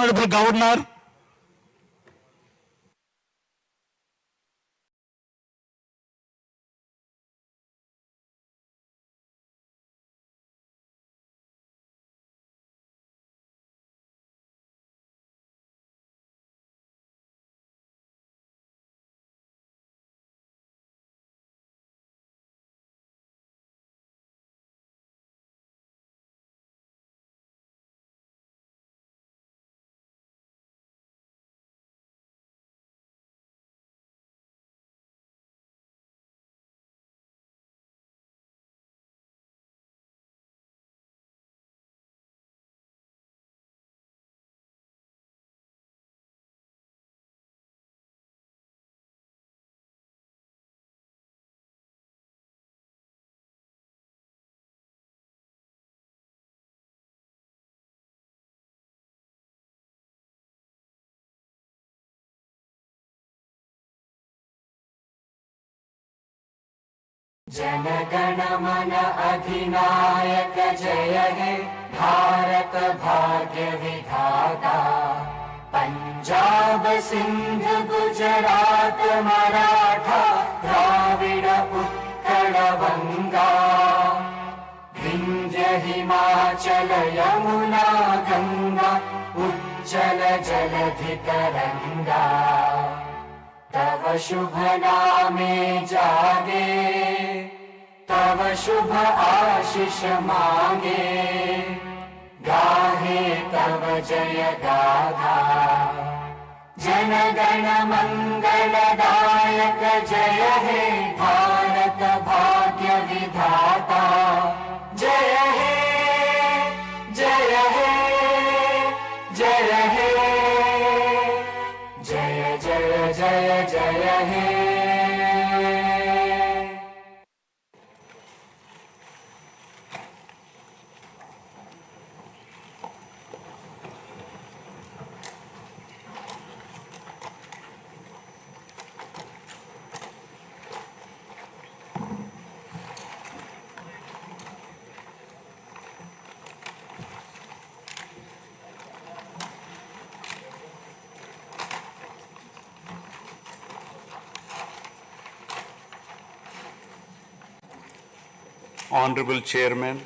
Honorable Governor, जनगण मन अधिनायक जय हे भारत भाग्य विधाता। पंजाब सिंध गुजरात मराठा द्राविड उत्कल बंगा। विंध्य हिमाचल यमुना गंगा उज्जल जलधि तरंगा। तव शुभ नामे जागे तव शुभ आशीष मांगे। गाहे तव जय गाथा जनगण मंगलदायक जय हे भारत भाग्य विधाता। जय हे जय हे जय हे जय जय जय जय हे। Honorable Chairman,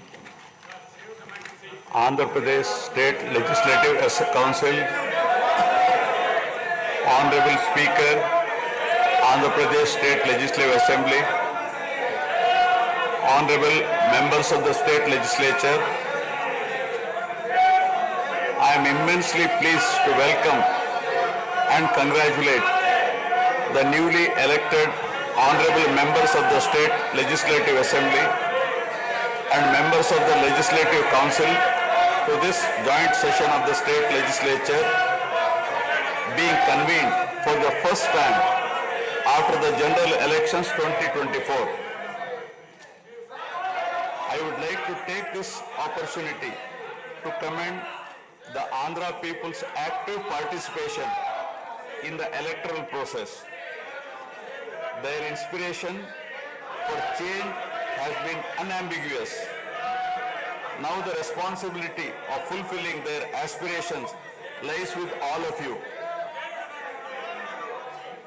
Andhra Pradesh State Legislative Council, Honorable Speaker, Andhra Pradesh State Legislative Assembly, Honorable members of the State Legislature, I am immensely pleased to welcome and congratulate the newly elected Honorable members of the State Legislative Assembly and members of the Legislative Council to this joint session of the State Legislature being convened for the first time after the general elections 2024. I would like to take this opportunity to commend the Andhra people's active participation in the electoral process. Their inspiration for change has been unambiguous. Now the responsibility of fulfilling their aspirations lies with all of you.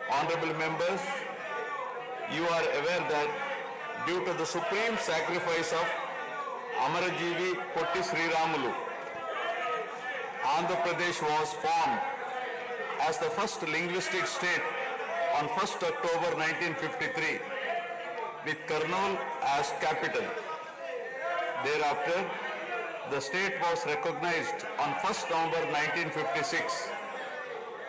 Honorable members, you are aware that due to the supreme sacrifice of Amarajeevi Potti Sriramulu, Andhra Pradesh was formed as the first linguistic state on 1st October 1953 with Kurnool as capital. Thereafter, the state was recognized on 1st November 1956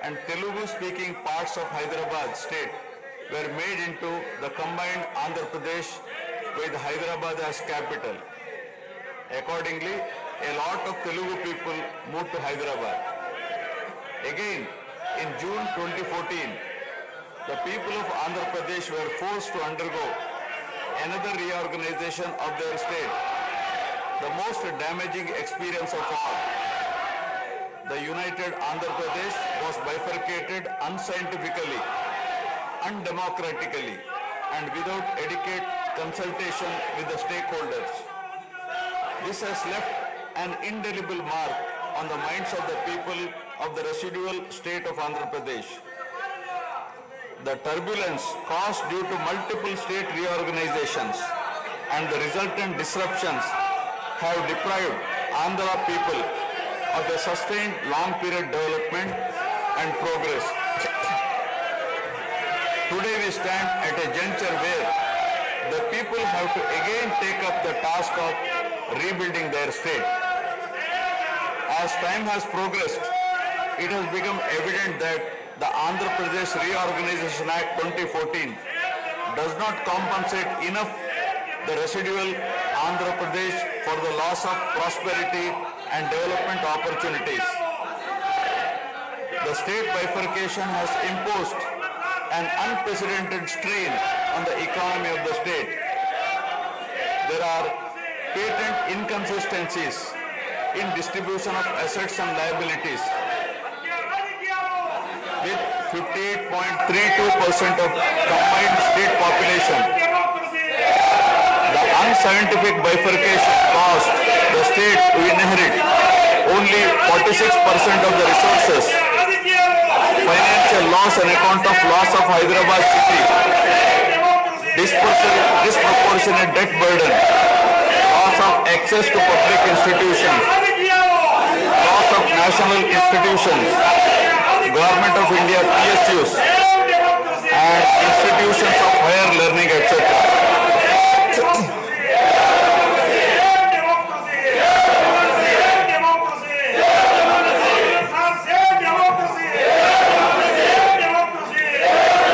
and Telugu-speaking parts of Hyderabad state were made into the combined Andhra Pradesh with Hyderabad as capital. Accordingly, a lot of Telugu people moved to Hyderabad. Again, in June 2014, the people of Andhra Pradesh were forced to undergo another reorganization of their state, the most damaging experience of all. The united Andhra Pradesh was bifurcated unscientifically, undemocratically, and without adequate consultation with the stakeholders. This has left an indelible mark on the minds of the people of the residual state of Andhra Pradesh. The turbulence caused due to multiple state reorganizations and the resultant disruptions have deprived Andhra people of a sustained long period development and progress. Today we stand at a juncture where the people have to again take up the task of rebuilding their state. As time has progressed, it has become evident that the Andhra Pradesh Reorganization Act 2014 does not compensate enough the residual Andhra Pradesh for the loss of prosperity and development opportunities. The state bifurcation has imposed an unprecedented strain on the economy of the state. There are patent inconsistencies in distribution of assets and liabilities, with 58.32% of combined state population. The unscientific bifurcation caused the state to inherit only 46% of the resources, financial loss on account of loss of Hyderabad city, disproportionate debt burden, loss of access to public institutions, loss of national institutions, Government of India PSUs and institutions of higher learning, etc.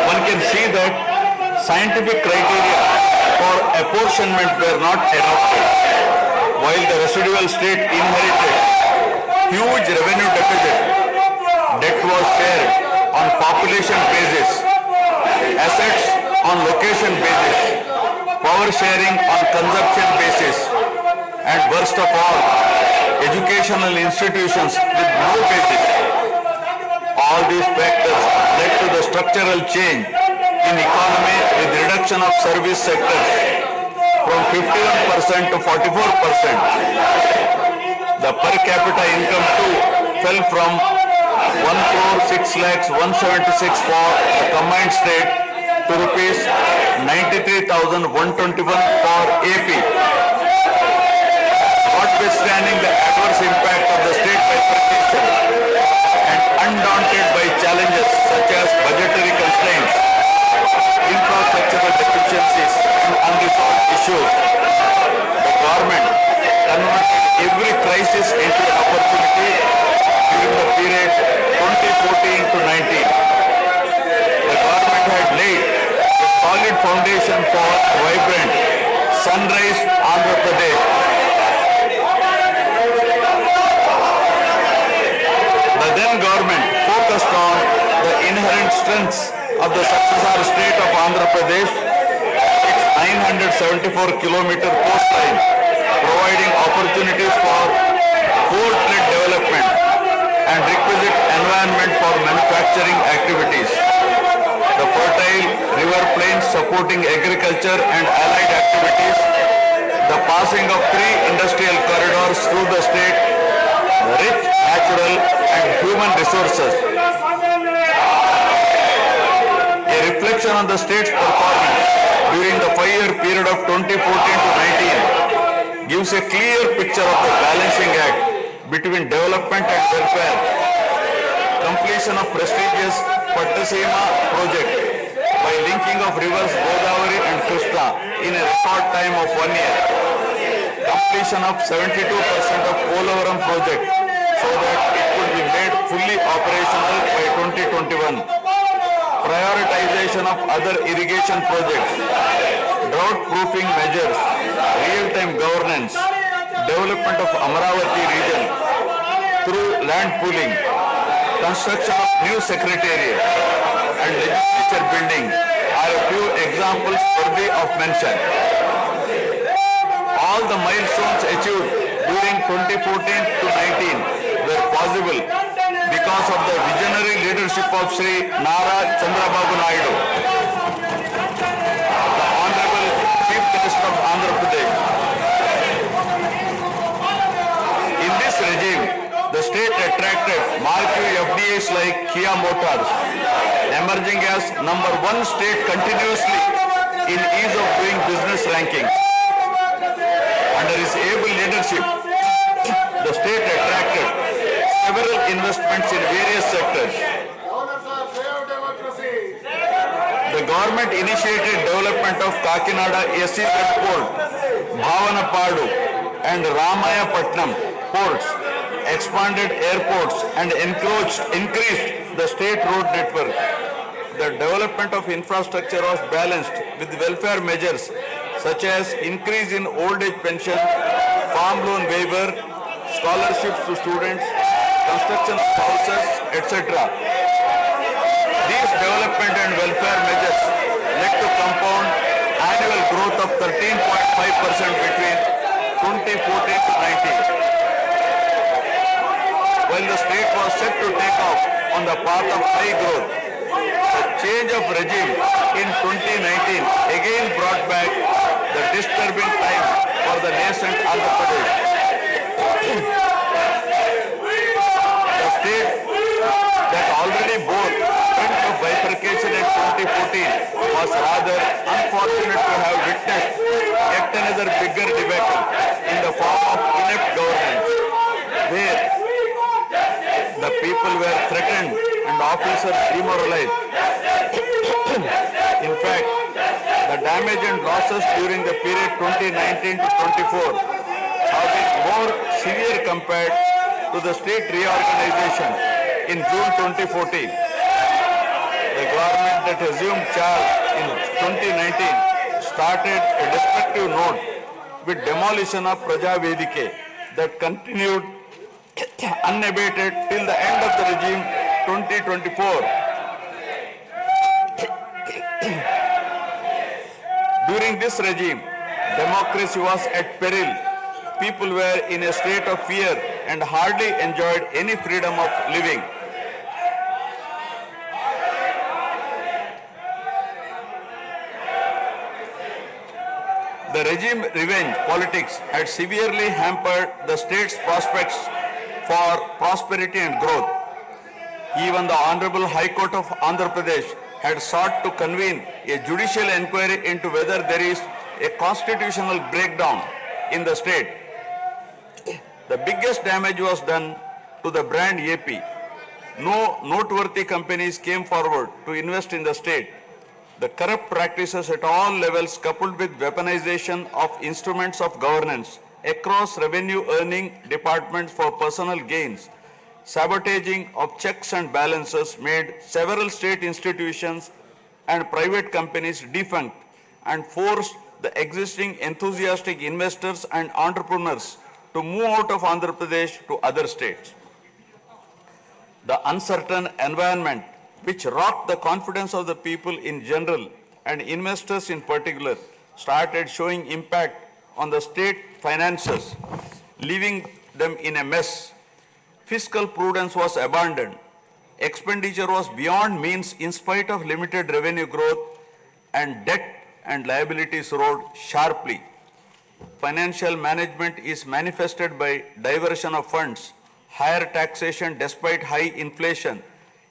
One can see that scientific criteria for apportionment were not adopted, while the residual state inherited huge revenue deficit. Debt was shared on population basis, assets on location basis, power sharing on consumption basis, and worst of all, educational institutions with no basis. All these factors led to the structural change in economy with reduction of service sectors from 51% to 44%. The per capita income too fell from 1,06,176 for the combined state to rupees 93,121 for AP. Notwithstanding the adverse impact of the state bifurcation and undaunted by challenges such as budgetary constraints, infrastructural deficiencies and unresolved issues, the government converted every crisis into an opportunity during the period 2014 to 19. The government had laid a solid foundation for vibrant sunrise Andhra Pradesh. The then government focused on the inherent strengths of the successor state of Andhra Pradesh, its 974-kilometer coastline, providing opportunities for port-led development and requisite environment for manufacturing activities. The fertile river plains supporting agriculture and allied activities, the passing of 3 industrial corridors through the state, the rich natural and human resources. A reflection on the state's performance during the 5-year period of 2014 to 19 gives a clear picture of the balancing act between development and welfare. Completion of prestigious Pattasima project by linking of rivers Godavari and Krishna in a short time of 1 year. Completion of 72% of Polavaram project so that it could be made fully operational by 2021. Prioritization of other irrigation projects, drought proofing measures, real-time governance, development of Amaravati region through land pooling, construction of new secretariat and legislature building are a few examples worthy of mention. All the milestones achieved during 2014 to 19 were possible because of the visionary leadership of Sri Chandrababu, the Honorable Chief Minister of Andhra Pradesh. In this regime, the state attracted marquee FDIs like Kia Motors, emerging as number one state continuously in ease of doing business rankings. Under his able leadership, the state attracted several investments in various sectors. The government initiated development of Kakinada SEZ port, Bhavanapadu and Ramayapatnam ports, expanded airports and increased the state road network. The development of infrastructure was balanced with welfare measures such as increase in old age pension, farm loan waiver, scholarships to students, construction of houses, etc. These development and welfare measures led to compound annual growth of 13.5% between 2014 to 19. While the state was set to take off on the path of high growth, the change of regime in 2019 again brought back the disturbing time for the nascent Andhra Pradesh. The state that already bore front of bifurcation in 2014 was rather unfortunate to have witnessed yet another bigger debacle in the form of inept governance, where the people were threatened and officers demoralized. In fact, the damage and losses during the period 2019 to 24 have been more severe compared to the state reorganization in June 2014. The government that assumed charge in 2019 started a destructive note with demolition of Praja Vedike that continued unabated till the end of the regime 2024. During this regime, democracy was at peril. People were in a state of fear and hardly enjoyed any freedom of living. The regime revenge politics had severely hampered the state's prospects for prosperity and growth. Even the Honorable High Court of Andhra Pradesh had sought to convene a judicial inquiry into whether there is a constitutional breakdown in the state. The biggest damage was done to the brand AP. No noteworthy companies came forward to invest in the state. The corrupt practices at all levels, coupled with weaponization of instruments of governance across revenue earning departments for personal gains, sabotaging of checks and balances made several state institutions and private companies defunct and forced the existing enthusiastic investors and entrepreneurs to move out of Andhra Pradesh to other states. The uncertain environment which rocked the confidence of the people in general and investors in particular started showing impact on the state finances, leaving them in a mess. Fiscal prudence was abandoned. Expenditure was beyond means in spite of limited revenue growth, and debt and liabilities rose sharply. Financial management is manifested by diversion of funds, higher taxation despite high inflation,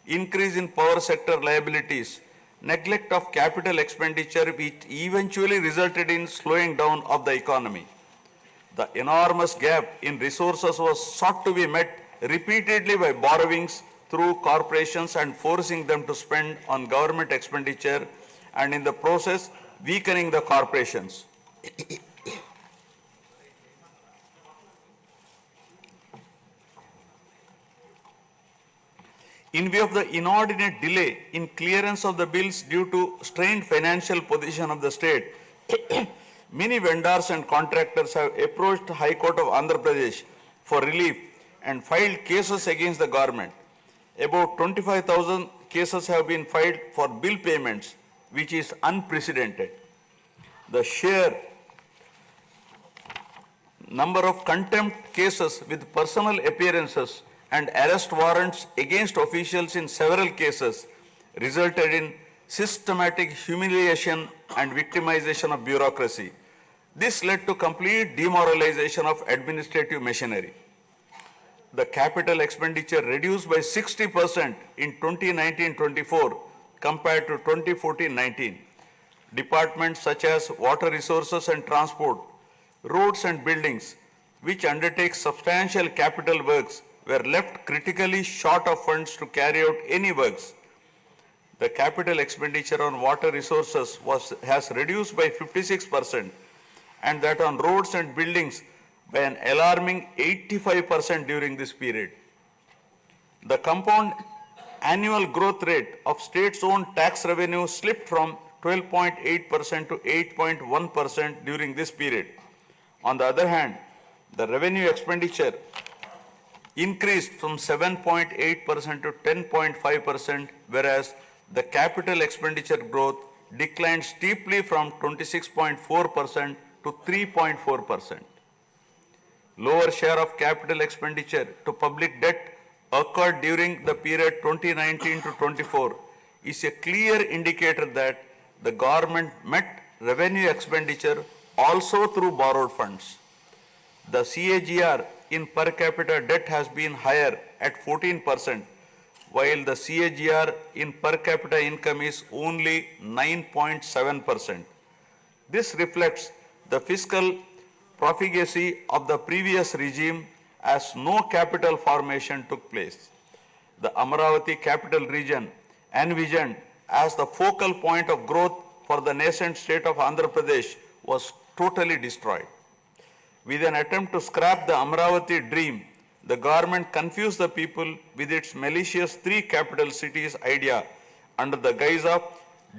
increase in power sector liabilities, neglect of capital expenditure which eventually resulted in slowing down of the economy. The enormous gap in resources was sought to be met repeatedly by borrowings through corporations and forcing them to spend on government expenditure, and in the process weakening the corporations. In view of the inordinate delay in clearance of the bills due to strained financial position of the state, many vendors and contractors have approached High Court of Andhra Pradesh for relief and filed cases against the government. About 25,000 cases have been filed for bill payments, which is unprecedented. The sheer number of contempt cases with personal appearances and arrest warrants against officials in several cases resulted in systematic humiliation and victimization of bureaucracy. This led to complete demoralization of administrative machinery. the capital expenditure reduced by 60% in 2019-24 compared to 2014-19. Departments such as water resources and transport, roads and buildings, which undertake substantial capital works, were left critically short of funds to carry out any works. The capital expenditure on water resources has reduced by 56%, and that on roads and buildings by an alarming 85% during this period. The compound annual growth rate of states-owned tax revenue slipped from 12.8% to 8.1% during this period. On the other hand, the revenue expenditure increased from 7.8% to 10.5%, whereas the capital expenditure growth declined steeply from 26.4% to 3.4%. Lower share of capital expenditure to public debt occurred during the period 2019 to 24 is a clear indicator that the government met revenue expenditure also through borrowed funds. The CAGR in per capita debt has been higher at 14%, while the CAGR in per capita income is only 9.7%. This reflects the fiscal profligacy of the previous regime as no capital formation took place. The Amaravati capital region, envisioned as the focal point of growth for the nascent state of Andhra Pradesh, was totally destroyed. With an attempt to scrap the Amaravati dream, the government confused the people with its malicious three capital cities idea under the guise of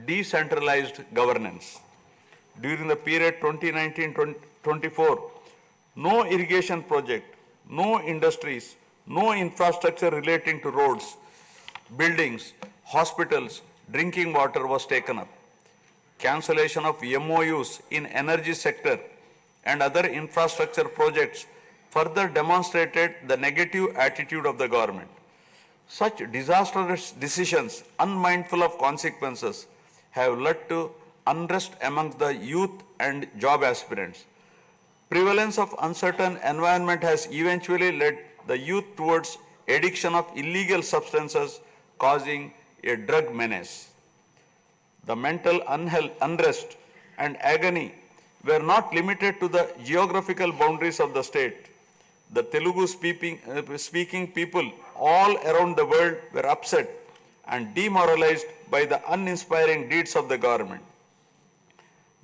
decentralized governance. During the period 2019-24, no irrigation project, no industries, no infrastructure relating to roads, buildings, hospitals, drinking water was taken up. Cancellation of MOUs in energy sector and other infrastructure projects further demonstrated the negative attitude of the government. Such disastrous decisions, unmindful of consequences, have led to unrest amongst the youth and job aspirants. Prevalence of uncertain environment has eventually led the youth towards addiction of illegal substances, causing a drug menace. The mental unrest and agony were not limited to the geographical boundaries of the state. The Telugu speaking people all around the world were upset and demoralized by the uninspiring deeds of the government.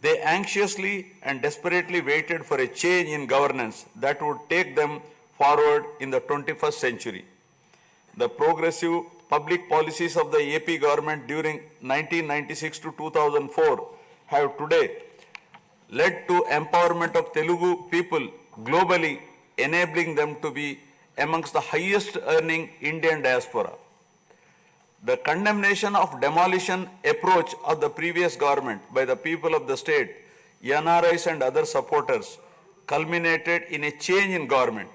They anxiously and desperately waited for a change in governance that would take them forward in the 21st century. The progressive public policies of the AP government during 1996 to 2004 have today led to empowerment of Telugu people globally, enabling them to be amongst the highest earning Indian diaspora. The condemnation of demolition approach of the previous government by the people of the state, NRIs and other supporters, culminated in a change in government.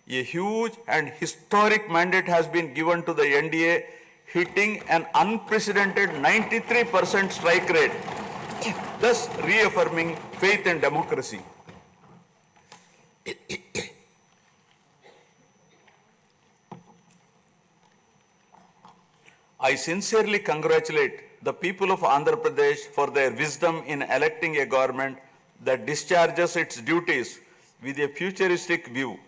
A huge and historic mandate has been given to the NDA, hitting an unprecedented 93% strike rate, thus reaffirming faith in democracy. I sincerely congratulate the people of Andhra Pradesh for their wisdom in electing a government that discharges its duties with a futuristic view.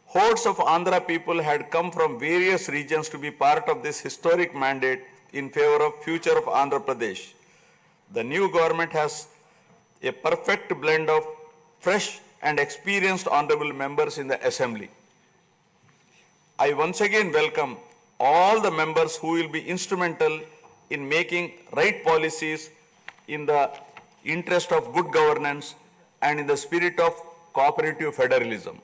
Hordes of Andhra people had come from various regions to be part of this historic mandate in favor of future of Andhra Pradesh. The new government has a perfect blend of fresh and experienced honorable members in the assembly. I once again welcome all the members who will be instrumental in making right policies in the interest of good governance and in the spirit of cooperative federalism.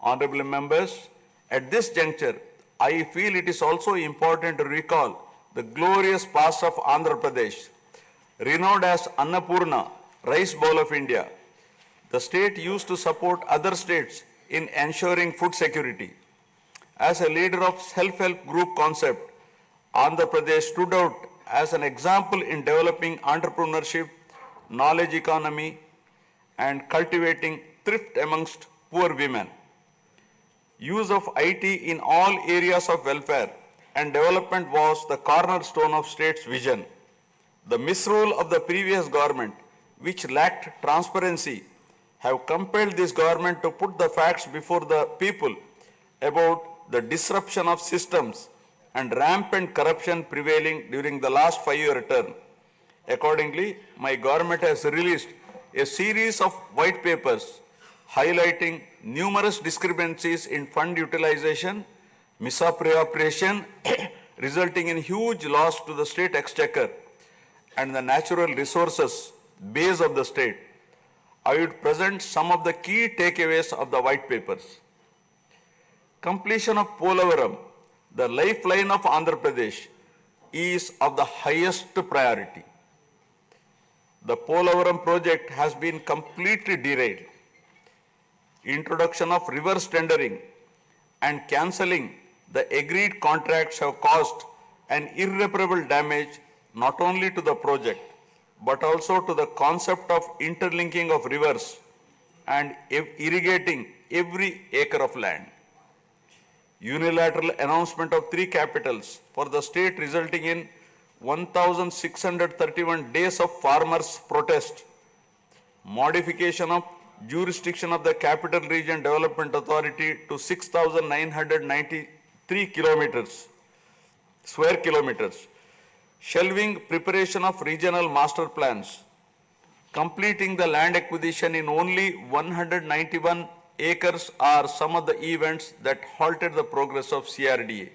Honorable members, at this juncture, I feel it is also important to recall the glorious past of Andhra Pradesh. Renowned as Annapurna, rice bowl of India, the state used to support other states in ensuring food security. As a leader of self-help group concept, Andhra Pradesh stood out as an example in developing entrepreneurship, knowledge economy, and cultivating thrift amongst poor women. Use of IT in all areas of welfare and development was the cornerstone of state's vision. The misrule of the previous government, which lacked transparency, have compelled this government to put the facts before the people about the disruption of systems and rampant corruption prevailing during the last 5-year term. Accordingly, my government has released a series of white papers highlighting numerous discrepancies in fund utilization, misappropriation, resulting in huge loss to the state exchequer and the natural resources base of the state. I would present some of the key takeaways of the white papers. Completion of Polavaram, the lifeline of Andhra Pradesh, is of the highest priority. The Polavaram project has been completely derailed. Introduction of reverse tendering and cancelling the agreed contracts have caused an irreparable damage not only to the project but also to the concept of interlinking of rivers and irrigating every acre of land. Unilateral announcement of 3 capitals for the state resulting in 1,631 days of farmers' protest. Modification of jurisdiction of the Capital Region Development Authority to 6,993 square kilometers. Shelving preparation of regional master plans. Completing the land acquisition in only 191 acres are some of the events that halted the progress of CRDA.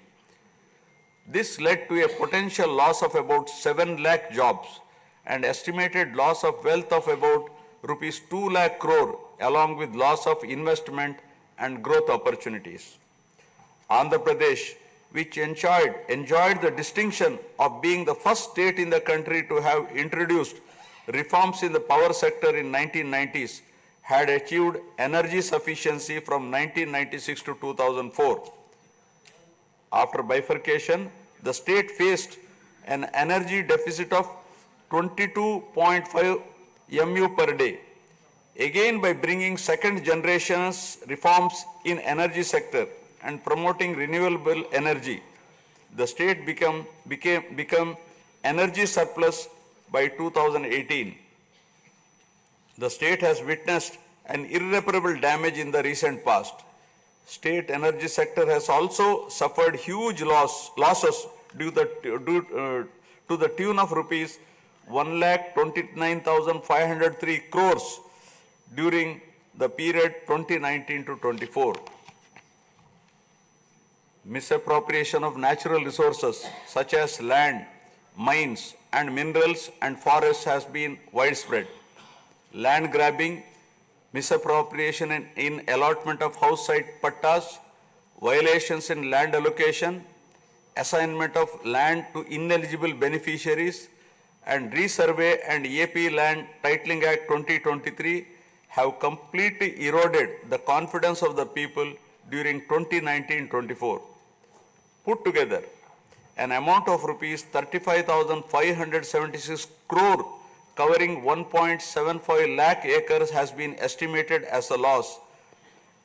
This led to a potential loss of about 7 lakh jobs and estimated loss of wealth of about rupees 2 lakh crore along with loss of investment and growth opportunities. Andhra Pradesh, which enjoyed the distinction of being the first state in the country to have introduced reforms in the power sector in 1990s, had achieved energy sufficiency from 1996 to 2004. After bifurcation, the state faced an energy deficit of 22.5 MU per day. Again, by bringing second generation's reforms in energy sector and promoting renewable energy, the state become energy surplus by 2018. The state has witnessed an irreparable damage in the recent past. State energy sector has also suffered huge losses due to the tune of rupees 1,29,503 crores during the period 2019 to 24. Misappropriation of natural resources such as land, mines and minerals and forests has been widespread. Land grabbing, misappropriation in allotment of house site pattas, violations in land allocation, assignment of land to ineligible beneficiaries, and Resurvey and AP Land Titling Act 2023 have completely eroded the confidence of the people during 2019-24. Put together, an amount of rupees 35,576 crore covering 1.75 lakh acres has been estimated as a loss,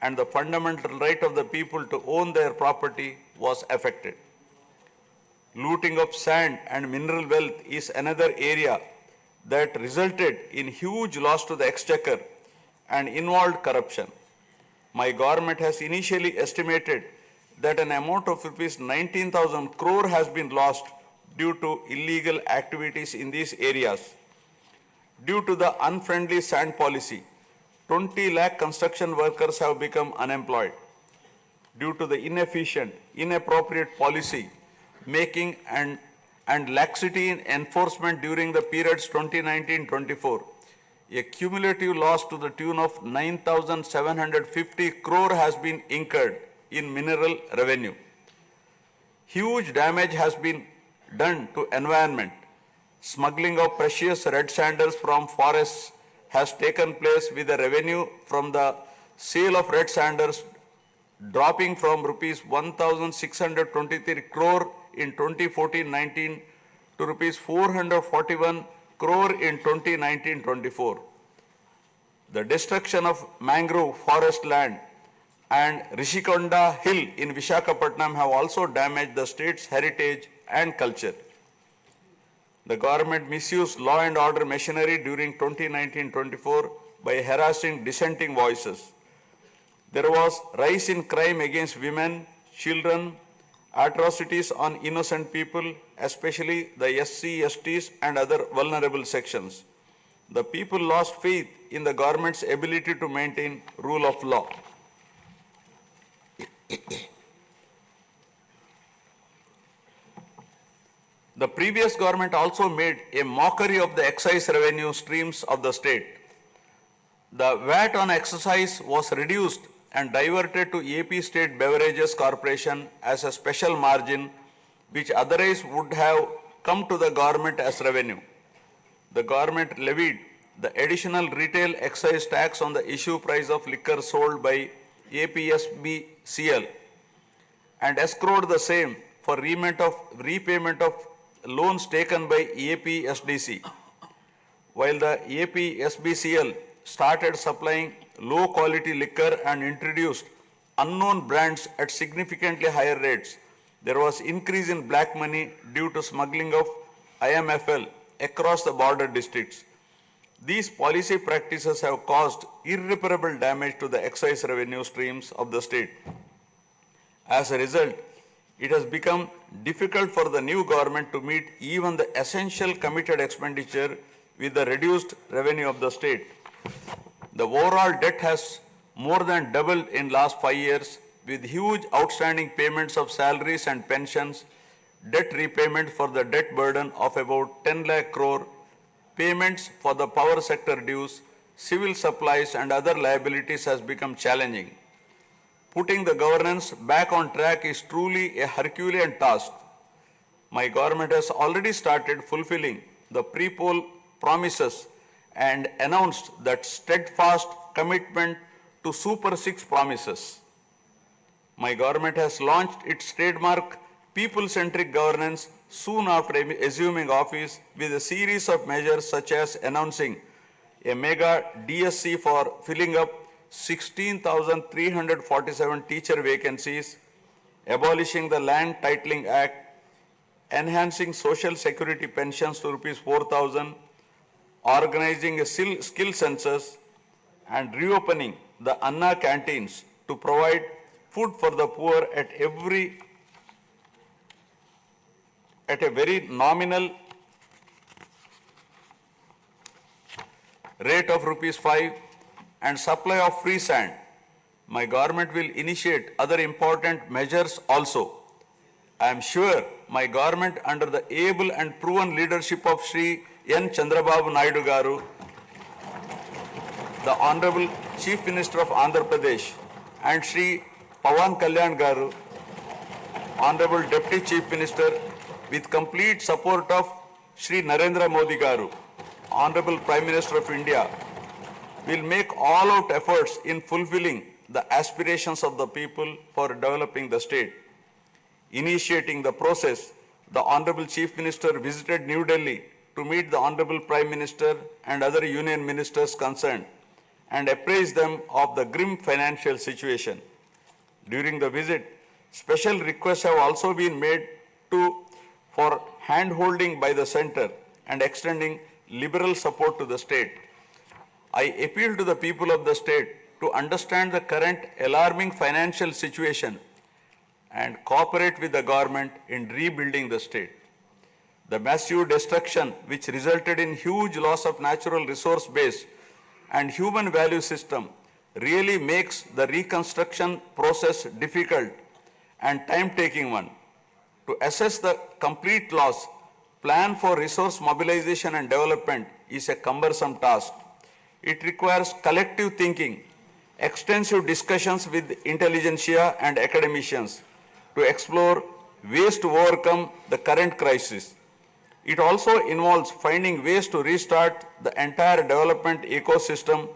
and the fundamental right of the people to own their property was affected. Looting of sand and mineral wealth is another area that resulted in huge loss to the exchequer and involved corruption. My government has initially estimated that an amount of rupees 19,000 crore has been lost due to illegal activities in these areas. Due to the unfriendly sand policy, 20 lakh construction workers have become unemployed. Due to the inefficient, inappropriate policy making and laxity in enforcement during the periods 2019-24, a cumulative loss to the tune of 9,750 crore has been incurred in mineral revenue. Huge damage has been done to environment. Smuggling of precious red sandals from forests has taken place with the revenue from the sale of red sandals dropping from rupees 1,623 crore in 2014-19 to rupees 441 crore in 2019-24. The destruction of mangrove forest land and Rishikonda Hill in Vishakhapatnam have also damaged the state's heritage and culture. The government misused law and order machinery during 2019-24 by harassing dissenting voices. There was rise in crime against women, children, atrocities on innocent people, especially the SC, STs and other vulnerable sections. The people lost faith in the government's ability to maintain rule of law. The previous government also made a mockery of the excise revenue streams of the state. The VAT on excise was reduced and diverted to AP State Beverages Corporation as a special margin, which otherwise would have come to the government as revenue. The government levied the additional retail excise tax on the issue price of liquor sold by APSBCL and escrowed the same for repayment of loans taken by APSDC. While the APSBCL started supplying low quality liquor and introduced unknown brands at significantly higher rates, there was increase in black money due to smuggling of IMFL across the border districts. These policy practices have caused irreparable damage to the excise revenue streams of the state. As a result, it has become difficult for the new government to meet even the essential committed expenditure with the reduced revenue of the state. The overall debt has more than doubled in last 5 years, with huge outstanding payments of salaries and pensions, debt repayment for the debt burden of about 10 lakh crore, payments for the power sector dues, civil supplies and other liabilities has become challenging. Putting the governance back on track is truly a Herculean task. My government has already started fulfilling the pre-poll promises and announced that steadfast commitment to Super 6 promises. My government has launched its trademark people-centric governance soon after assuming office with a series of measures such as announcing a mega DSC for filling up 16,347 teacher vacancies, abolishing the Land Titling Act, enhancing social security pensions to rupees 4,000, organizing a skill census, and reopening the Anna canteens to provide food for the poor at a very nominal rate of rupees 5 and supply of free sand. My government will initiate other important measures also. I am sure my government under the able and proven leadership of Shri Chandrababu Naidu Garu, the Honorable Chief Minister of Andhra Pradesh, and Shri Pawan Kalyan Garu, Honorable Deputy Chief Minister, with complete support of Shri Narendra Modi Garu, Honorable Prime Minister of India, will make all-out efforts in fulfilling the aspirations of the people for developing the state. Initiating the process, the Honorable Chief Minister visited New Delhi to meet the Honorable Prime Minister and other union ministers concerned and apprise them of the grim financial situation. During the visit, special requests have also been made for hand-holding by the centre and extending liberal support to the state. I appeal to the people of the state to understand the current alarming financial situation and cooperate with the government in rebuilding the state. The massive destruction which resulted in huge loss of natural resource base and human value system really makes the reconstruction process difficult and time-taking one. To assess the complete loss, plan for resource mobilization and development is a cumbersome task. It requires collective thinking, extensive discussions with intelligentsia and academicians to explore ways to overcome the current crisis. It also involves finding ways to restart the entire development ecosystem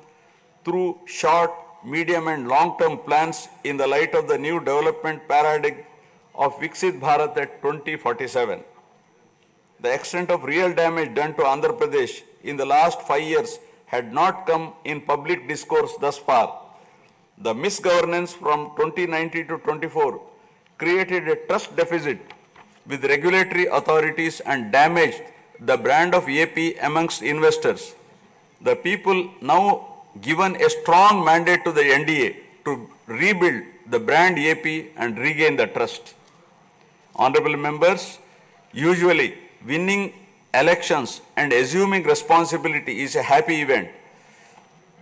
through short, medium and long-term plans in the light of the new development paradigm of Viksit Bharat at 2047. The extent of real damage done to Andhra Pradesh in the last 5 years had not come in public discourse thus far. The misgovernance from 2019 to 24 created a trust deficit with regulatory authorities and damaged the brand of AP amongst investors. The people now given a strong mandate to the NDA to rebuild the brand AP and regain the trust. Honorable members, usually winning elections and assuming responsibility is a happy event.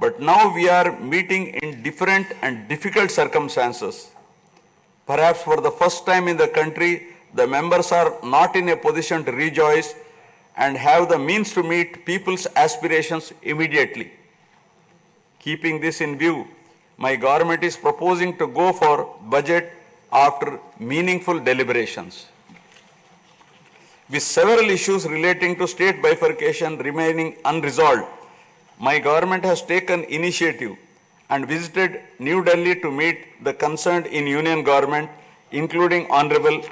But now we are meeting in different and difficult circumstances. Perhaps for the first time in the country, the members are not in a position to rejoice and have the means to meet people's aspirations immediately. Keeping this in view, my government is proposing to go for budget after meaningful deliberations. With several issues relating to state bifurcation remaining unresolved, my government has taken initiative and visited New Delhi to meet the concerned in union government, including Honorable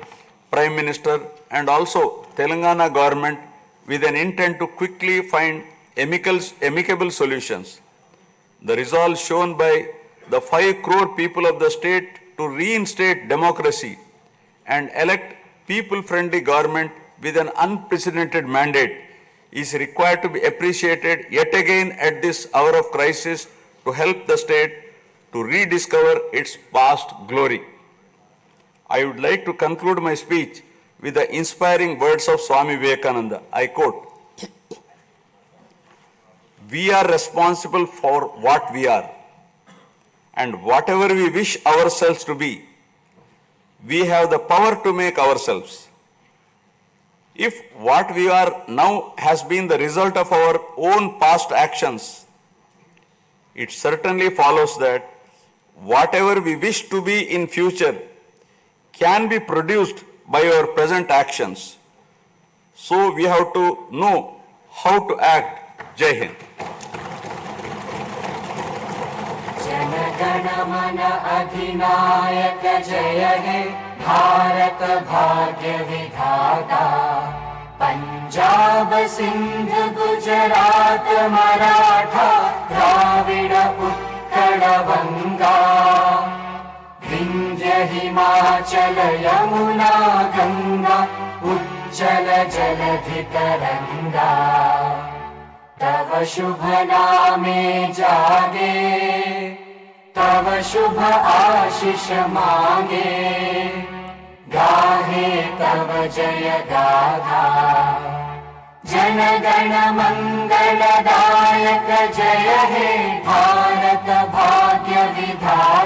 Prime Minister and also Telangana government, with an intent to quickly find amicable solutions. The resolve shown by the 5 crore people of the state to reinstate democracy and elect people-friendly government with an unprecedented mandate is required to be appreciated yet again at this hour of crisis to help the state to rediscover its past glory. I would like to conclude my speech with the inspiring words of Swami Vivekananda. I quote, "We are responsible for what we are, and whatever we wish ourselves to be, we have the power to make ourselves. If what we are now has been the result of our own past actions, it certainly follows that whatever we wish to be in future can be produced by our present actions. So we have to know how to act." Jai Hind. Jana Gana मन अधिनायक जय हे भारत भाग्य विधाता। पंजाब सिंध गुजरात मराठा द्राविड उत्कल बंगा विंध्य हिमाचल यमुना गंगा उज्जल जलधि तरंगा। तव शुभ नामे जागे तव शुभ आशीष मांगे गाहे तव जय गाथा। जन गण मंगलदायक जय हे भारत भाग्य विधाता।